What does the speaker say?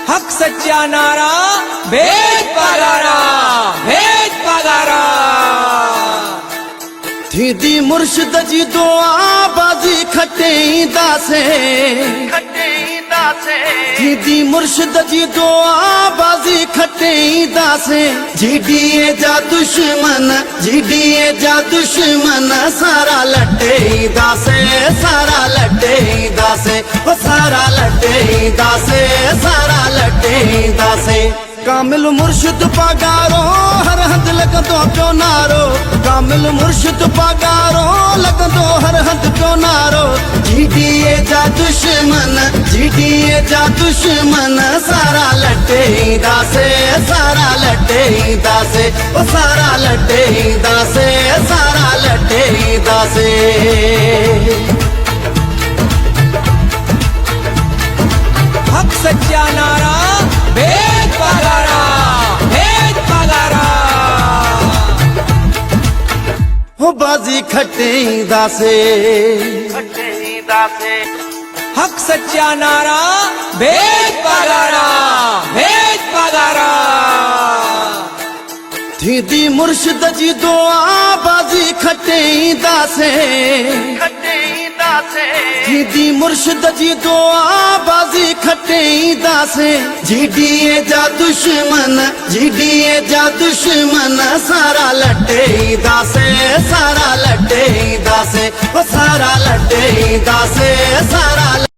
हक सच्चा नारा, भेद पगारा, भेद पगारा। थीदी मुर्शिद जी दुआ बाजी खटे दासे, थीदी मुर्शिद जी दुआ बाजी खटे दासे। जीडीए जा दुश्मन, जीडीए जा दुश्मन सारा लटे दासे, सारा लटे दासे, वो सारा लटे दासे, सारा लटे दासे। कामिल मुर्शिद पगारो हर हद लगदो क्यों नारो, कामिल मुर्शिद पगारो लगदो हर हद क्यों नारो। जीडीए जा दुश्मन, जीडीए जा दुश्मन सारा लटे दासे, सारा लटे दासे, ओ सारा लटे दासे, सारा लटे दासे। हक सच्चा नारा, भेद पगारा, भेद पगारा। हो बाजी खटे दासे, हक सच्चा नारा, भेद पगारा, भेद पगारा। थीदी मुर्शिद जी दुआ बाजी खटे दासे, थीदी मुर्शिद जी दुआ बाजी खटे दासे। जीडीए जा दुश्मन, जीडीए जा दुश्मन सारा लटे दासे, सारा लटे दासे, वो सारा लटे दासे, सारा